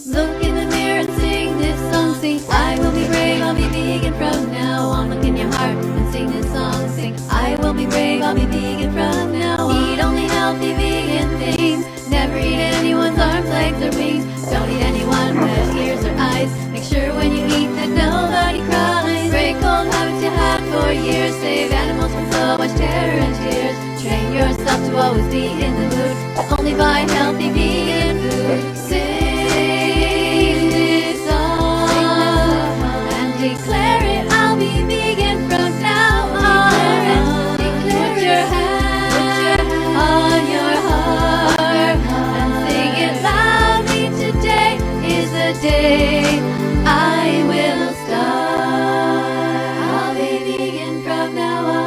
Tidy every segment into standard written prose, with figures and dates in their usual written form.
Look in the mirror and sing this song, sing. I will be brave, I'll be vegan from now on. Look in your heart and sing this song, sing. I will be brave, I'll be vegan from now on. Eat only healthy vegan things. Never eat anyone's arms, legs, or wings. Don't eat anyone with ears or eyes. Make sure when you eat that nobody cries. Break old habits you had for years. Save animals from so much terror and tears. Train yourself to always be in the mood. Only buy healthy vegan food. Sing this song and declare it. I'll be vegan from now on. Put your hand on your heart and sing it loudly. Today is the day I will start. I'll be vegan from now on.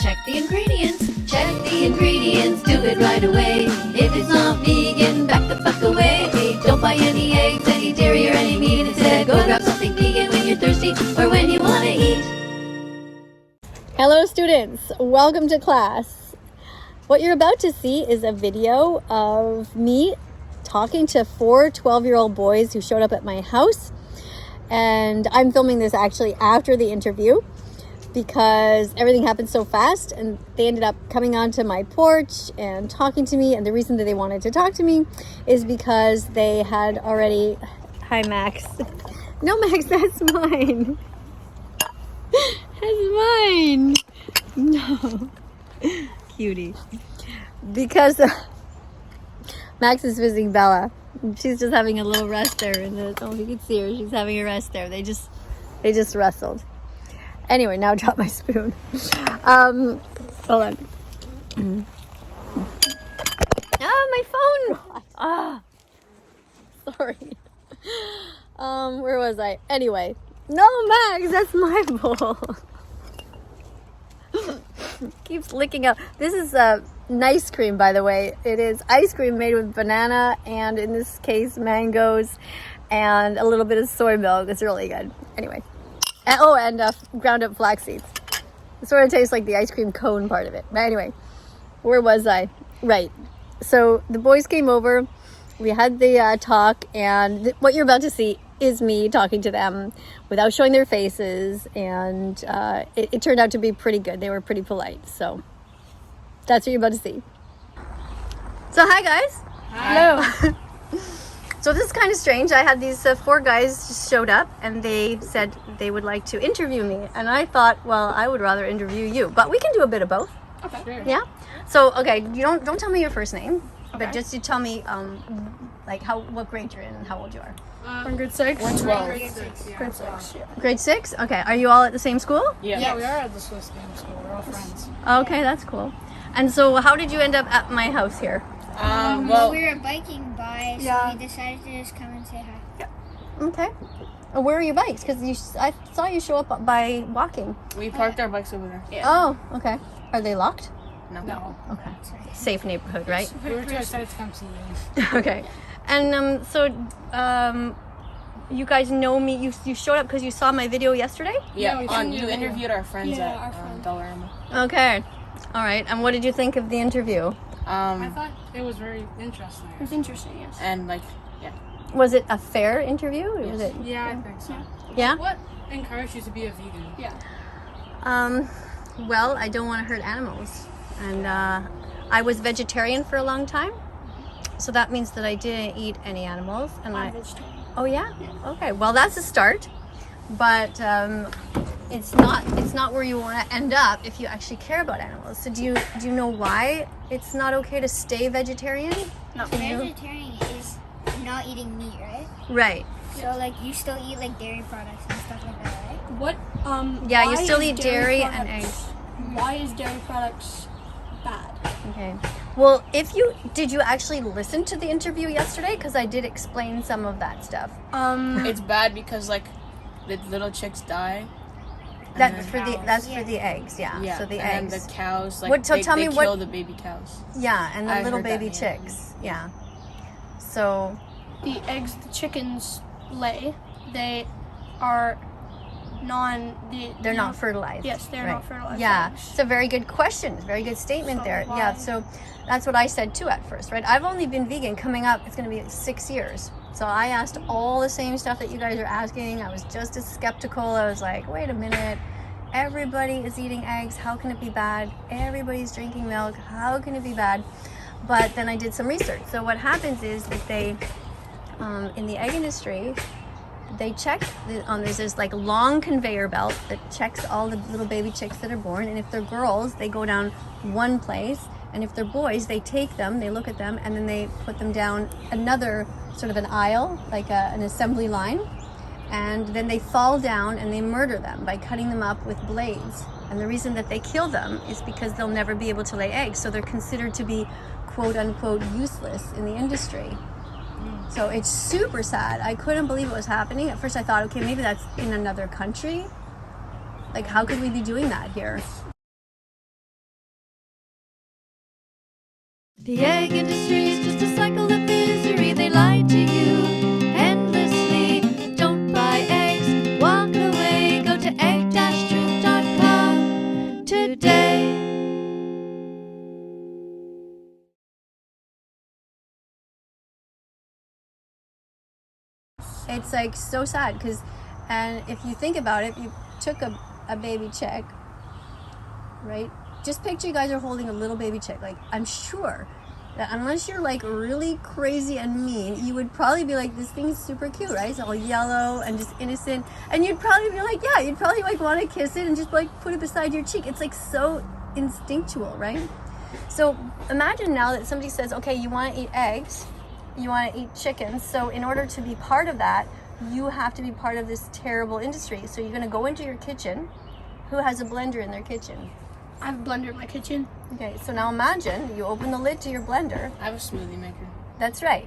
Check the ingredients, do it right away. If it's not vegan, back the fuck away. Don't buy any eggs, any dairy, or any meat. Instead, go grab something vegan when you're thirsty or when you want to eat. Hello students, welcome to class. What you're about to see is a video of me talking to 4 12-year-old boys who showed up at my house. And I'm filming this actually after the interview, because everything happened so fast and they ended up coming onto my porch and talking to me. And the reason that they wanted to talk to me is because they had already... Hi, Max. No, Max, that's mine. That's mine. No. Cutie. Because Max is visiting Bella. She's just having a little rest there. I don't know if you can see her. She's having a rest there. They just wrestled. Anyway, now drop my spoon. Hold on. My phone. Sorry. Where was I? Anyway. No, Max, that's my bowl. Keeps licking up. This is nice cream, by the way. It is ice cream made with banana and, in this case, mangoes and a little bit of soy milk. It's really good. Anyway. And ground up flax seeds. It sort of tastes like the ice cream cone part of it. But anyway, where was I? Right. So the boys came over. We had the talk, and what you're about to see is me talking to them without showing their faces. And it turned out to be pretty good. They were pretty polite. So that's what you're about to see. So hi, guys. Hi. Hello. So this is kind of strange. I had these 4 guys just showed up and they said they would like to interview me. And I thought, well, I would rather interview you, but we can do a bit of both. Okay. Sure. Yeah? So, okay, you don't tell me your first name, Okay. but just you tell me like what grade you're in and how old you are. We're in grade 6. We're 12. Grade 6, yeah. Grade 6, yeah. Grade 6? Okay. Are you all at the same school? Yeah, we are at the Swiss game school. We're all friends. Okay, that's cool. And so how did you end up at my house here? Well, we were biking by, so Yeah. we decided to just come and say hi. Okay. Where are your bikes? Because I saw you show up by walking. we parked our bikes over there. Yeah. Oh, okay. Are they locked? No. Okay. Safe neighborhood, right? We were too excited to come see you. Okay. And you guys know me. You showed up because you saw my video yesterday? Yeah, we seen you your interviewed our friends Yeah, at our friends. Dollarama. Okay. All right. And what did you think of the interview? I thought it was very interesting. It was interesting, yes. And Was it a fair interview? Or was it? Yeah, I think so. Yeah? What encouraged you to be a vegan? Yeah. Well, I don't want to hurt animals. And I was vegetarian for a long time. So that means that I didn't eat any animals. And I'm vegetarian. Oh yeah? Okay. Well, that's a start. But it's not where you want to end up if you actually care about animals. So do you know why it's not okay to stay vegetarian? No. Vegetarian is not eating meat, right? Right. So like you still eat like dairy products and stuff like that, right? What, Yeah, why you still is eat dairy and products- eggs. Why is dairy products bad? Okay. Well, did you actually listen to the interview yesterday? Because I did explain some of that stuff. it's bad because the little chicks die. That's for the eggs, yeah. Yeah. So the and eggs. the cows, So tell me they what- kill the baby cows. Yeah, and the I little heard that, baby yeah. chicks. Yeah. So the eggs the chickens lay, they are they're not fertilized. Yes, they're not fertilized. Yeah, eggs. it's a very good question. Very good statement So there. why? Yeah, so that's what I said too at first, right? I've only been vegan coming up, it's going to be 6 years. So I asked all the same stuff that you guys are asking. I was just as skeptical. I was like, wait a minute. Everybody is eating eggs. How can it be bad? Everybody's drinking milk. How can it be bad? But then I did some research. So what happens is that they, in the egg industry, they check there's this like long conveyor belt that checks all the little baby chicks that are born, and if they're girls they go down one place, and if they're boys they take them, they look at them, and then they put them down another sort of an aisle, like an assembly line, and then they fall down and they murder them by cutting them up with blades. And the reason that they kill them is because they'll never be able to lay eggs, so they're considered to be quote unquote useless in the industry. So it's super sad. I couldn't believe it was happening. At first I thought, okay, maybe that's in another country. Like, how could we be doing that here? The egg industry is just a cycle of misery. They lie to you endlessly. Don't buy eggs, walk away. Go to egg-truth.com today. It's like so sad because, and if you think about it, you took a baby chick, right? Just picture you guys are holding a little baby chick. Like, I'm sure that unless you're like really crazy and mean, you would probably be like, this thing's super cute, right? It's all yellow and just innocent. And you'd probably be like, yeah, you'd probably like want to kiss it and just like put it beside your cheek. It's like so instinctual, right? So imagine now that somebody says, okay, you want to eat eggs, you want to eat chickens, so in order to be part of that, you have to be part of this terrible industry. So you're going to go into your kitchen. Who has a blender in their kitchen? I have a blender in my kitchen. Okay, so now imagine you open the lid to your blender. I have a smoothie maker. That's right?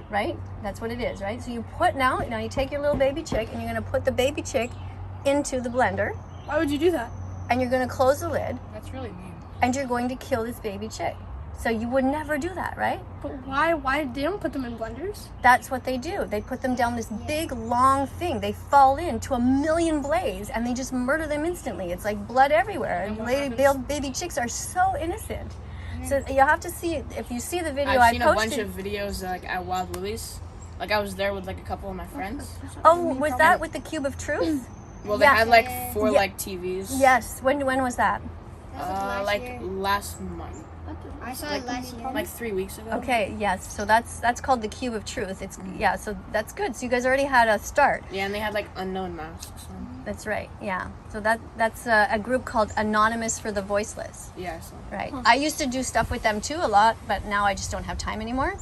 That's what it is, right? So you put now you take your little baby chick and you're going to put the baby chick into the blender. Why would you do that? And you're going to close the lid. That's really mean. And you're going to kill this baby chick. So you would never do that, right? But why they don't put them in blenders? That's what they do. They put them down this big, long thing. They fall into a million blades and they just murder them instantly. It's like blood everywhere. And baby chicks are so innocent. So you have to see, if you see the video I've seen I posted. a bunch of videos like at Wild Willie's. Like I was there with like a couple of my friends. Oh, was that with the Cube of Truth? Well, they Yeah. had like 4 like TVs. Yes. When was that? Like year. last month. I saw it last year. Like 3 weeks ago. Okay, yes. So that's called the Cube of Truth. It's so that's good. So you guys already had a start. Yeah, and they had like unknown masks. So. That's right. Yeah. So that's a group called Anonymous for the Voiceless. Yeah, so. Right. I used to do stuff with them too a lot, but now I just don't have time anymore.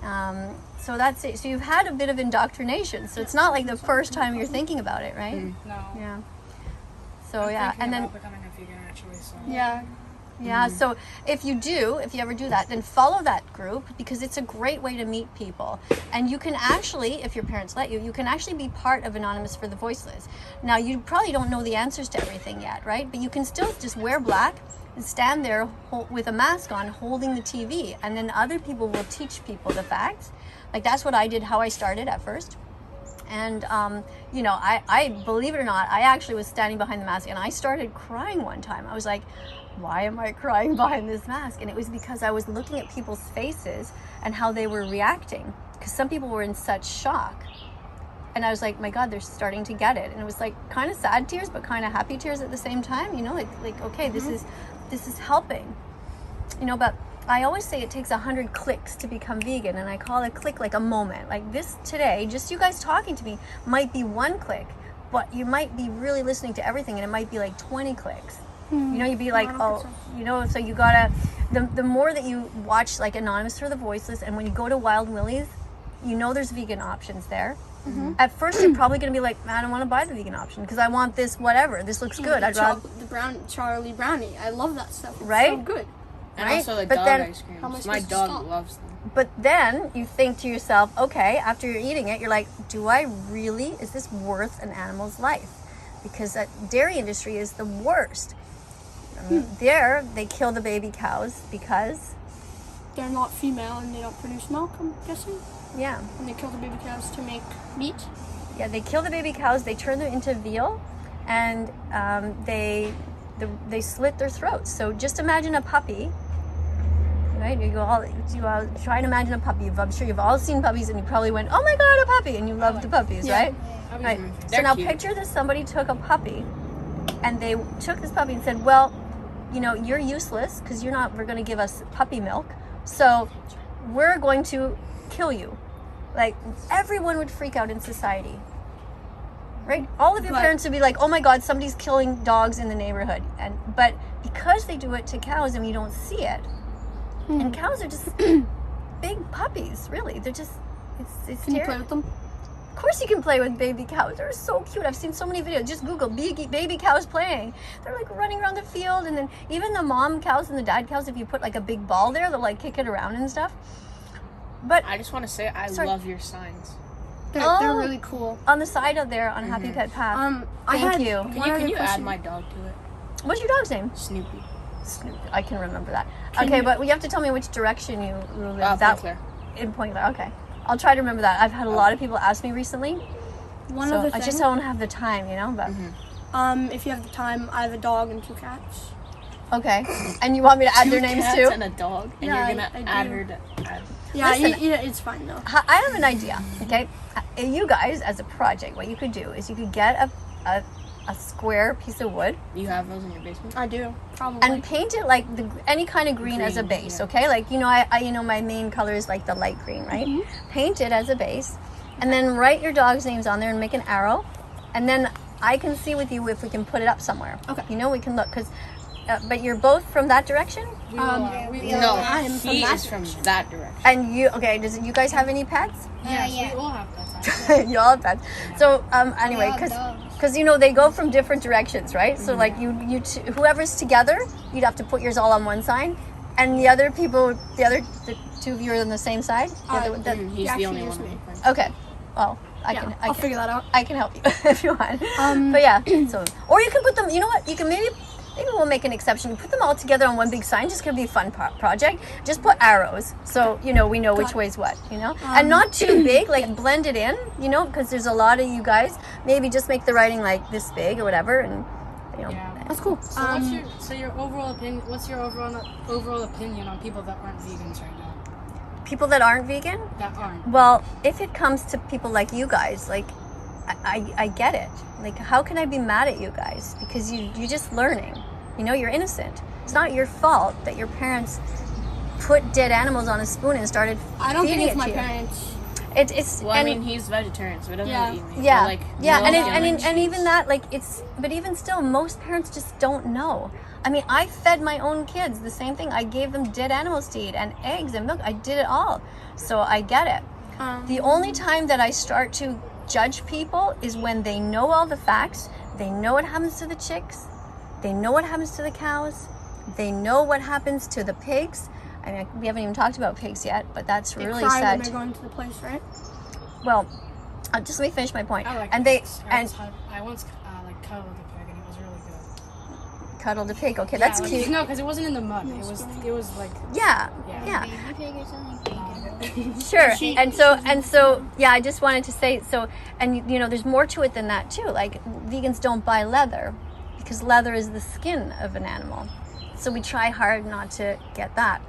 So that's it. So you've had a bit of indoctrination. So it's not like the first time you're thinking about it, right? No. Yeah. So yeah, and then becoming a vegan actually. So. Yeah. yeah. So if you ever do that, then follow that group because it's a great way to meet people. And you can actually, if your parents let you, you can actually be part of Anonymous for the Voiceless. Now you probably don't know the answers to everything yet, right? But you can still just wear black and stand there with a mask on holding the TV, and then other people will teach people the facts. Like that's what I did, how I started at first. And I believe it or not, I actually was standing behind the mask and I started crying one time. I was like, why am I crying behind this mask? And it was because I was looking at people's faces and how they were reacting, because some people were in such shock. And I was like, my God, they're starting to get it. And it was like kind of sad tears, but kind of happy tears at the same time, like okay, this is helping, but I always say it takes 100 clicks to become vegan, and I call a click like a moment. Like this today, just you guys talking to me might be 1 click, but you might be really listening to everything, and it might be like 20 clicks. You'd be like, so you gotta, the more that you watch like Anonymous for the Voiceless, and when you go to Wild Willie's, there's vegan options there. At first, you're probably gonna be like, I don't want to buy the vegan option because I want this whatever. This looks good. I'd rather the Charlie brownie. I love that stuff. It's right? so good. And Right? also the But dog then- ice cream. How am I My supposed to dog stop? loves them. But then you think to yourself, okay, after you're eating it, you're like, is this worth an animal's life? Because that dairy industry is the worst. There, they kill the baby cows because, They're not female and they don't produce milk, I'm guessing. yeah, And they kill the baby cows to make meat. they kill the baby cows, they turn them into veal, and they slit their throats. So just imagine a puppy, right? You try and imagine a puppy. I'm sure you've all seen puppies, and you probably went, "Oh my God, a puppy!" and you love the puppies, right? Right. So now picture this: somebody took a puppy, and they took this puppy and said, "Well, you know, you're useless because we're going to give us puppy milk, so we're going to kill you." Like, everyone would freak out in society, right? All of your parents would be like, "Oh my God, somebody's killing dogs in the neighborhood." But because they do it to cows and you don't see it, and cows are just big puppies, really. They're just, it's Can you scary. play with them? Of course you can play with baby cows. They're so cute. I've seen so many videos. Just Google baby cows playing. They're like running around the field, and then even the mom cows and the dad cows, if you put like a big ball there, they'll like kick it around and stuff. But I just want to say I love your signs. They're really cool. on the side of there on Happy Pet Path. Thank you. Can you add my dog to it? What's your dog's name? Snoopy. Snoopy. I can remember that. Okay, but you have to tell me which direction you live. Point Claire. In Point Claire. Okay, I'll try to remember that. I've had a lot of people ask me recently. One So other thing. I just don't have the time, you know. But If you have the time, I have a dog and 2 cats. okay, and you want me to add their names Cats too? and a dog, and Yeah, you're gonna I add do. her to add. Yeah, Listen. it's fine though. I have an idea. Okay, you guys, as a project, what you could do is you could get a square piece of wood You have those in your basement? I do, probably. and paint it like any kind of green as a Green, base. yeah. Okay, like I my main color is like the light green, right? Paint it as a base, and then write your dog's names on there and make an arrow, and then I can see with you if we can put it up somewhere. Okay. You know, we can look because. But you're both from that direction, No, I'm from he that is from that direction. and you you guys have any pets? Yes, yeah. we all have pets. You all have pets. So anyway, all because dogs. they go from different directions, right? So like whoever's together, you'd have to put yours all on one side, and the other the 2 of you are on the same side. He's Yeah, the only she one. is me. Okay. Well, I'll figure that out. I can help you if you want. But yeah, so or you can put them. You know what? You can maybe we'll make an exception. You put them all together on one big sign. Just gonna be a fun project. Just put arrows, so we know which way's what. And not too big. Like blend it in. Because there's a lot of you guys. Maybe just make the writing like this big or whatever, and Yeah, that's cool. So what's your overall opinion? What's your overall opinion on people that aren't vegans right now? people that aren't vegan. That aren't. Well, if it comes to people like you guys, like I get it. Like, how can I be mad at you guys? Because you're just learning. You're innocent. It's not your fault that your parents put dead animals on a spoon and started I don't feeding think it's it my to you. parents. It's Well, I mean, he's vegetarian, so he doesn't Yeah. really eat meat. yeah, But, like, yeah, milk and even that, like, but even still, most parents just don't know. I mean, I fed my own kids the same thing. I gave them dead animals to eat and eggs and milk. I did it all, so I get it. The only time that I start to judge people is when they know all the facts. They know what happens to the chicks. They know what happens to the cows. They know what happens to the pigs. I mean, we haven't even talked about pigs yet, but that's They really cry sad. when they're going to the place, right? Well, just let me finish my point. I like And they pigs. and I once like cuddled a pig and it was really good. cuddled a pig. Okay, that's Yeah, like, cute. No, because it wasn't in the mud. It was like Yeah, Yeah. yeah. Baby pig or something. Sure. And so yeah, I just wanted to say so, and there's more to it than that too. Like, vegans don't buy leather because leather is the skin of an animal. So we try hard not to get that.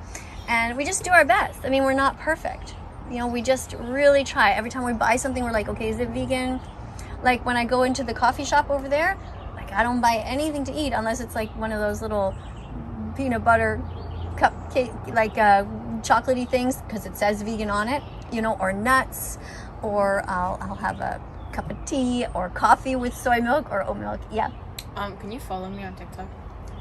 And we just do our best. I mean, we're not perfect. We just really try. Every time we buy something, we're like, okay, is it vegan? Like, when I go into the coffee shop over there, like, I don't buy anything to eat unless it's like one of those little peanut butter cupcake, like chocolatey things, because it says vegan on it, or nuts, or I'll have a cup of tea or coffee with soy milk or oat milk. Yeah. Can you follow me on TikTok?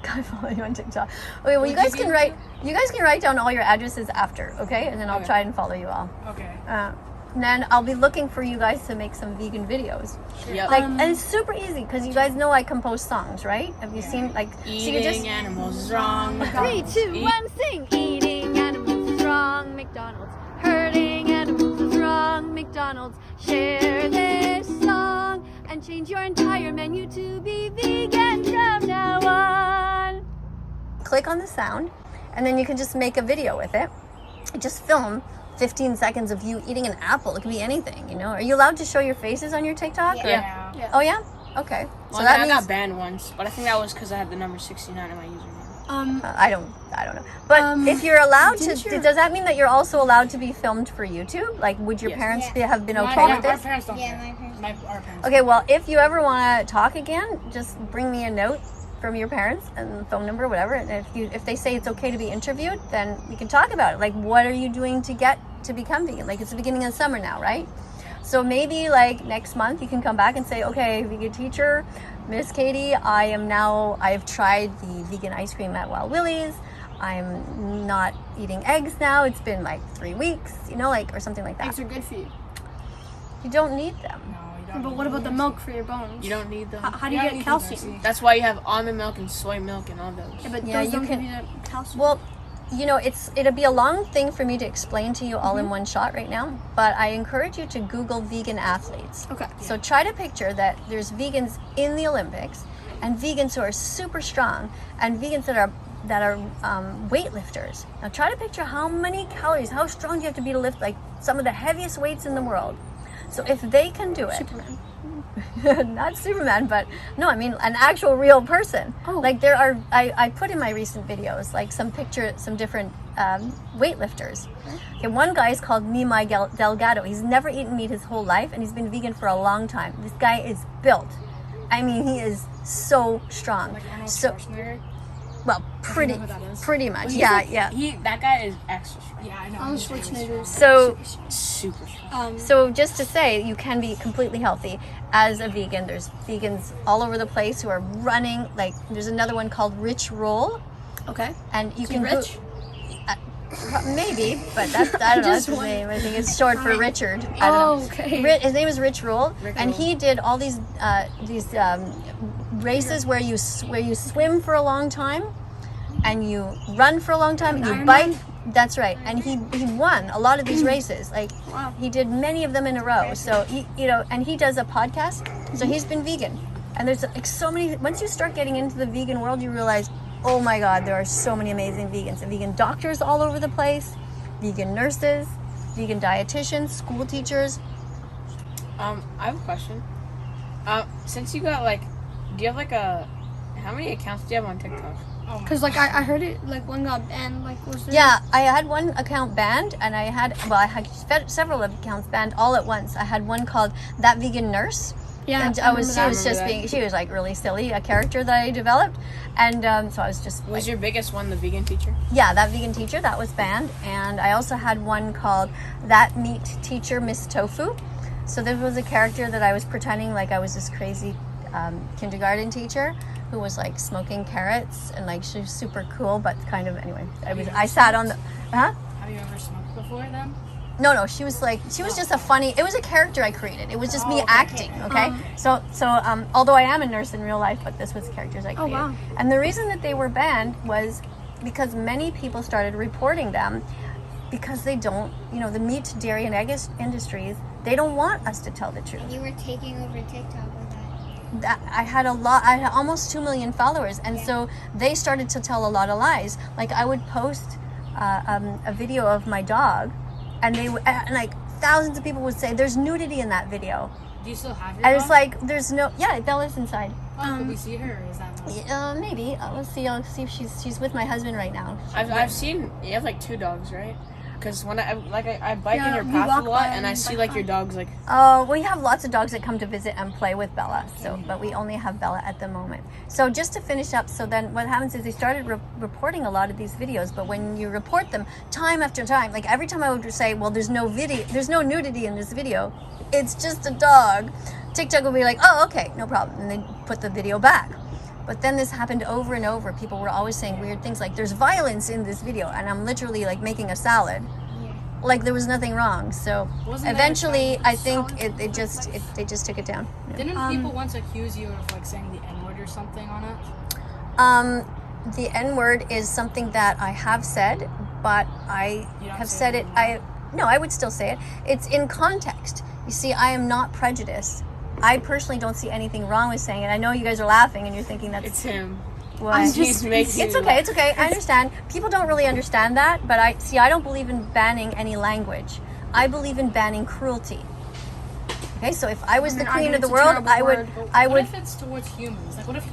I follow you on TikTok. Okay, well, you guys can write down all your addresses after, okay? And then I'll try and follow you all. okay. And then I'll be looking for you guys to make some vegan videos. Yep. Like, and it's super easy because you guys know I compose songs, right? Have you seen so Eating you just animals is wrong. 3, 2, 1, sing. Eating animals is wrong. McDonald's. Hurting animals is wrong. McDonald's. Share this song and change your entire menu to be vegan from now on. Click on the sound, and then you can just make a video with it. Just film 15 seconds of you eating an apple. It could be anything, Are you allowed to show your faces on your TikTok? Yeah. Oh, yeah? Okay. Well, So that I means got banned once, but I think that was because I had the number 69 in my username. I don't know. But if you're allowed to, does that mean that you're also allowed to be filmed for YouTube? Like, would your Yes. parents Yeah. have been My okay parents- with Our this? parents don't Yeah, care. my parents. Our parents. Okay, well, if you ever want to talk again, just bring me a note from your parents and phone number, whatever. And if they say it's okay to be interviewed, then we can talk about it. Like, what are you doing to get to become vegan? Like, it's the beginning of summer now, right? So maybe like next month you can come back and say, okay, vegan teacher, Miss KADIE, I've tried the vegan ice cream at Wild Willie's. I'm not eating eggs now. It's been like 3 weeks, or something like that. Eggs are good for you. You don't need them. No, you don't. But what about the milk for your bones? You don't need them. How do you get calcium? That's why you have almond milk and soy milk and all those. Yeah, but Yeah, those you don't can- give you the calcium. Well, it'll be a long thing for me to explain to you all in one shot right now, but I encourage you to Google vegan athletes. Okay. So try to picture that there's vegans in the Olympics and vegans who are super strong and vegans that are weightlifters. Now try to picture how many calories, how strong do you have to be to lift like some of the heaviest weights in the world. So if they can do it, Superman. not Superman, but no, I mean an actual real person. Oh. Like there are, I put in my recent videos like some different weightlifters. Okay, one guy is called Nimai Delgado. He's never eaten meat his whole life and he's been vegan for a long time. This guy is built. I mean, he is so strong. Like Arnold So, Schwarzenegger. well, pretty who that is? much. He's Yeah, like- yeah. That guy is extra strong. Yeah, I know. Arnold he's really Schwarzenegger. So, Super strong. So just to say, you can be completely healthy as a vegan. There's vegans all over the place who are running. Like there's another one called Rich Roll, Okay. and you he can rich? maybe, but that's I don't know. That's his name. I think it's short for Richard. I don't know. Okay. His name is Rich Roll, and Roll. he did all these races where you swim for a long time, and you run for a long time, and you Ironman? bike. That's right, and he won a lot of these races. Like Wow. he did many of them in a row. So he and he does a podcast. So he's been vegan, and there's like so many. Once you start getting into the vegan world, you realize, oh my God, there are so many amazing vegans and vegan doctors all over the place, vegan nurses, vegan dietitians, school teachers. I have a question. Since you got do you have how many accounts do you have on TikTok? Because like I heard it like one got banned. Like was there? Yeah, I had one account banned, and I had several accounts banned all at once. I had one called That Vegan Nurse. Yeah. And she was like really silly, a character that I developed, and so I was just Was your biggest one the vegan teacher? yeah, That Vegan Teacher, that was banned. And I also had one called That Meat Teacher Miss Tofu. So this was a character that I was pretending like I was this crazy kindergarten teacher who was like smoking carrots, and like she was super cool, but kind of anyway. I sat on the Have you ever smoked before then? No, she was just a funny, it was a character I created. It was just me acting, okay? So although I am a nurse in real life, but this was characters I created. wow. And the reason that they were banned was because many people started reporting them because they don't, the meat, dairy, and egg industries, they don't want us to tell the truth. You were taking over TikTok with that. I had almost 2 million followers, and so they started to tell a lot of lies. Like I would post a video of my dog, and like thousands of people would say there's nudity in that video, Do you still have your and it's dog? like there's no Bella's inside. Could we see her, or is that Maybe let's see. I'll see if she's with my husband right now. I've seen you have 2 dogs, right? Because when I bike in Yeah, your we path walk a lot, by and I and see bike your dogs We have lots of dogs that come to visit and play with Bella. But we only have Bella at the moment. So just to finish up, so then what happens is they started reporting a lot of these videos. But when you report them time after time, like every time I would say, well, there's no nudity in this video, it's just a dog. TikTok will be like, oh, okay, no problem, and they put the video back. But then this happened over and over. People were always saying weird things like, there's violence in this video, and I'm literally like making a salad. Like there was nothing wrong. So Wasn't there eventually, some I think they just took it down. Yeah. Didn't people once accuse you of saying the N-word or something on it? The N-word is something that I have said, but I You don't have say said it it. I would still say it. It's in context. You see, I am not prejudiced. I personally don't see anything wrong with saying it. I know you guys are laughing and you're thinking that's It's him. what. He's making It's okay. I understand. People don't really understand that, but I don't believe in banning any language. I believe in banning cruelty. Okay, so if I was the I queen think of the it's a world, terrible I would, word. I What would, if it's towards humans? Like, what if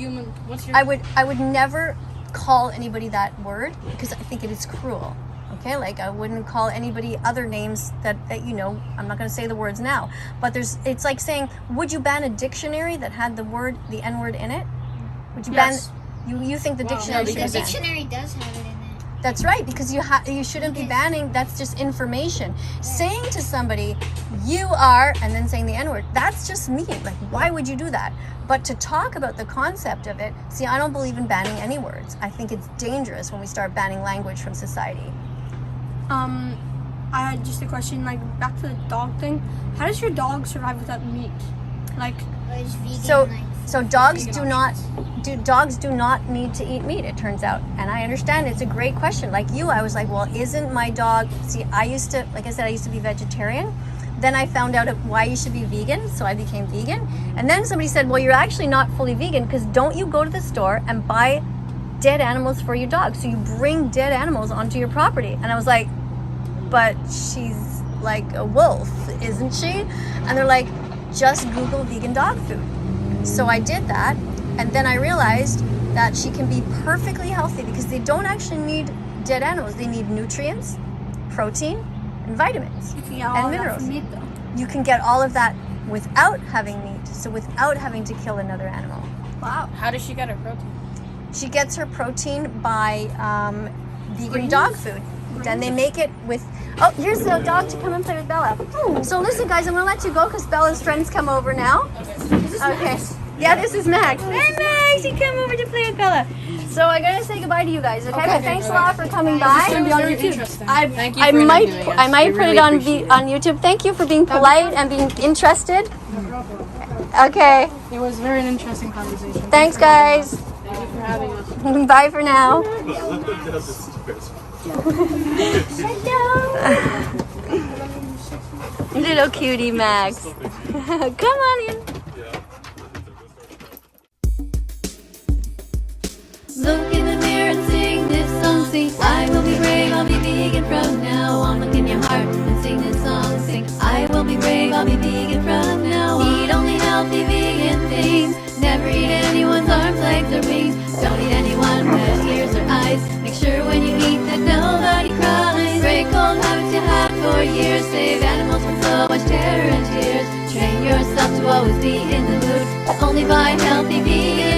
what's your... I would never call anybody that word because I think it is cruel. Okay, like I wouldn't call anybody other names that you know. I'm not going to say the words now, but it's like saying, would you ban a dictionary that had the N-word in it? Would you Yes. ban? You think the dictionary The should be banned? dictionary does have it in it. That's right, because you shouldn't be banning. That's just information. Saying to somebody, you are, and then saying the N-word, that's just mean. Like, why would you do that? But to talk about the concept of it, see, I don't believe in banning any words. I think it's dangerous when we start banning language from society. I had just a question, like back to the dog thing. How does your dog survive without meat? Like, It's vegan, So, like, so dogs do not need to eat meat, it turns out. And I understand it's a great question. Like you, I was like, well, isn't my dog, see, I used to be vegetarian. Then I found out why you should be vegan, so I became vegan. And then somebody said, well, you're actually not fully vegan because don't you go to the store and buy dead animals for your dog? So you bring dead animals onto your property. And I was like, but she's like a wolf, isn't she? And they're like, just Google vegan dog food. So I did that, and then I realized that she can be perfectly healthy because they don't actually need dead animals. They need nutrients, protein, and vitamins, and minerals. meat though. You can get all of that without having meat, so without having to kill another animal. Wow. How does she get her protein? She gets her protein by vegan dog food. Then they make it with... Oh, here's the dog to come and play with Bella. So listen, guys, I'm going to let you go because Bella's friends come over now. Okay. Yeah, this is Max. Hey, Max, you come over to play with Bella. So I'm going to say goodbye to you guys, okay? But thanks a lot for coming by. It's very interesting. Thank you I for might interviewing us. I might We put really it on appreciate it. on YouTube. Thank you for being polite and being interested. Okay. It was very interesting conversation. Thanks, guys. Thank you for having us. Bye for now. Little cutie Max. Come on in. Look in the mirror and sing this song, sing I will be brave, I'll be vegan from now on. Look in your heart and sing this song, sing I will be brave, I'll be vegan from now on. Eat only healthy vegan things, never eat anyone's arms, legs or wings. Don't eat anyone with ears or eyes, make sure when you eat that nobody cries. Break old habits you had for years, save animals from so much terror and tears. Train yourself to always be in the mood, only buy healthy vegan